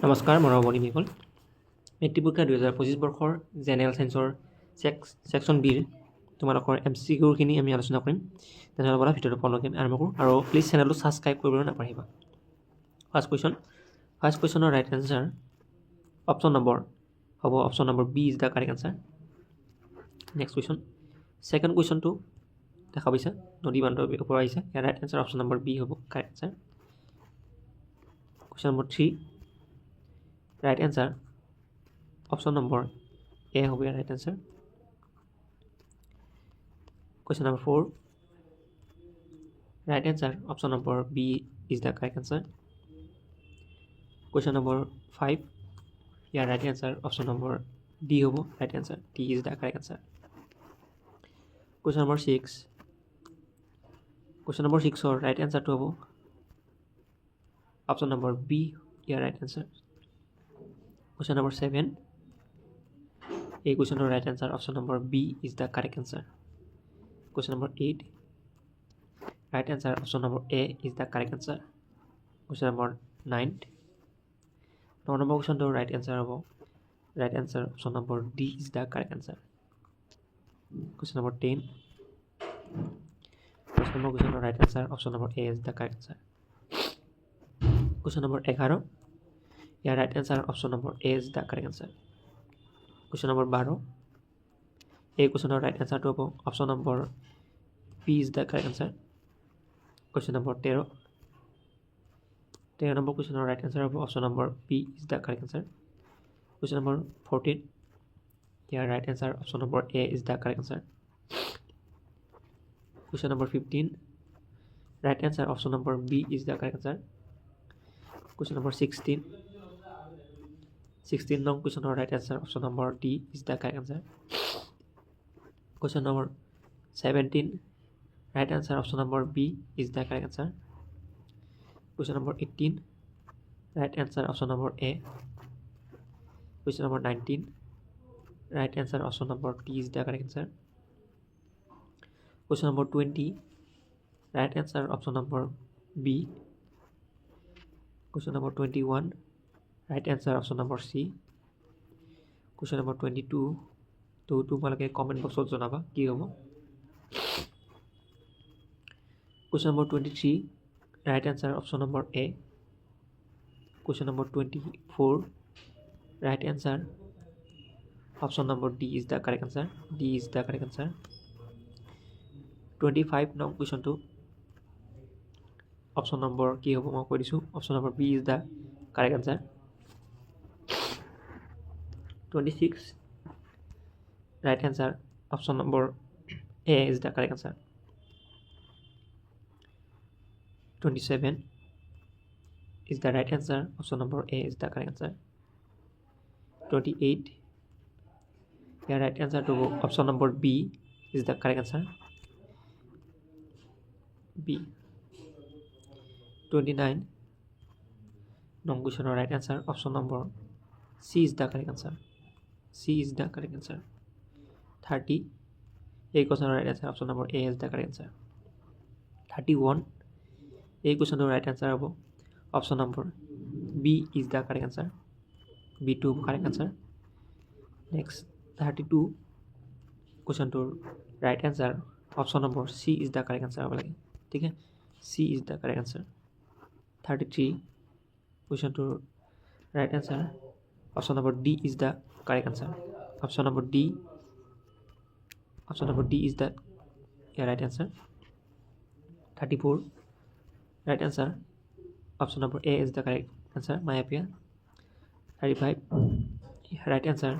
নমস্কাৰ মই ৰমণী মেঘল মেট্ৰিক পৰীক্ষা 2025 বৰ্ষৰ জেনেৰেল ছায়েন্সৰ ছেকশ্যন বিৰ তোমালোকৰ MCQখিনি আমি আলোচনা কৰিম। তেনেহ'লে ব'লা ভিডিঅ'টো পলকৈ আৰম্ভ কৰোঁ আৰু প্লিজ চেনেলটো ছাবস্ক্ৰাইব কৰিবলৈ নাপাহৰিবা। ফাৰ্ষ্ট কুৱেশ্যনৰ ৰাইট এনচাৰ অপশ্যন নম্বৰ হ'ব option number B is the correct answer. Next question second কুৱেশ্যনটো দেখা পাইছা নদী বান্ধৰ ওপৰত আহিছে। ইয়াৰ right answer option number B হ'ব correct answer. Question number 3 right answer option number A will be right answer. Question number 4 right answer option number B is the correct answer. Question number 5 yeah right answer option number D hobo right answer D is the correct answer. Question number 6 or right answer to hobo option number B yeah right answer. Question number 7 a question or right answer option number B is the correct answer. Question number 8 right answer option number A is the correct answer. Question number 9 number question to right answer right answer option number D is the correct answer. Question number 10 question to right answer option number A is the correct answer. Question number 11 yeah right answer option number A is the correct answer. Question number 12 a question right answer to option number B is the correct answer. Question number 13 number question right answer of option number B is the correct answer. Question number 14 yeah right answer option number A is the correct answer. Question number 15 right answer option number B is the correct answer. Question number 16 long question right answer option number D is the correct answer. Question number 17 right answer option number B is the correct answer. Question number 18 right answer option number A. Question number 19 right answer option number D is the correct answer. Question number 20 right answer option number B. Question number 21 right answer option number C. Question number 22 to তোমালোকে comment বক্সত জনাবা কি হ'ব। Question number 23 right answer option number A. Question number 24 right answer option number D is the correct answer. D is the correct answer. 25 now question 2 option number কি হ'ব মই কৈ দিছো option number B is the correct answer. 26 right answer option number A is the correct answer. 27 is the right answer option number A is the correct answer. 28 yeah right answer to option number B is the correct answer. B. 29 non question right answer option number C is the correct answer. C is the correct answer. 30 a question right answer option number A is the correct answer. 31 a question right answer option number B is the correct answer. B2 correct answer. Next 32 question to right answer option number C is the correct answer ठीक है C is the correct answer. 33 question to right answer option number D is the correct answer. Option number D is the right answer. 34 right answer option number A is the correct answer my appear. 35 right answer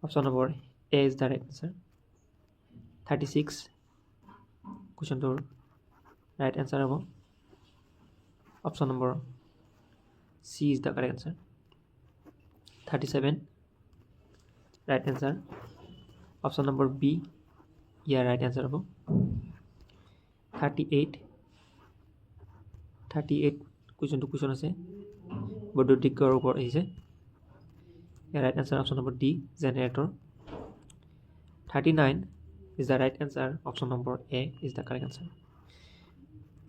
option number A is the right answer. 36 question to right answer option number C is the correct answer. 37 right answer option number B yeah right answer 38 question to question আছে বৈদ্যুতিকৰ ওপৰত আহিছে yeah right answer option number D generator. 39 is the right answer option number A is the correct answer.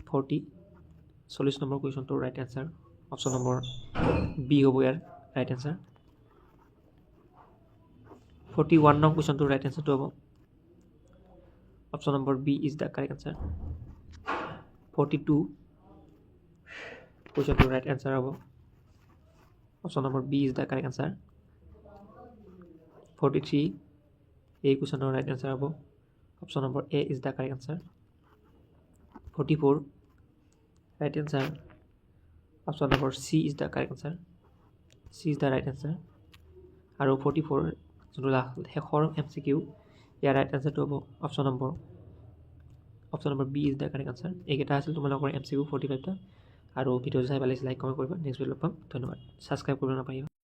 40 40 number question to right answer option number B হ'ব ইয়াৰ right answer 41 নং কুৱেশ্যনটোৰ right এনচাৰটো হ'ব option number B is the correct answer 42 কুৱেশ্যনটোৰ right answer হ'ব option number B is the correct answer 43 এই কুৱেশ্যনৰ right answer হ'ব option number A is the correct answer 44 right answer option number C is the correct answer C is the right answer আৰু 44 যোনটো শেষৰ MCQ ইয়াৰ right এনচাৰটো হ'ব option number B is the correct answer এইকেইটা আছিল তোমালোকৰ MCQ 45টা আৰু ভিডিঅ'টো চাই পেলাই লাইক কমেণ্ট কৰিবা নেক্সট ভিডিঅ'ত লগ পাম ধন্যবাদ ছাবস্ক্ৰাইব কৰিব নাপাহৰিবা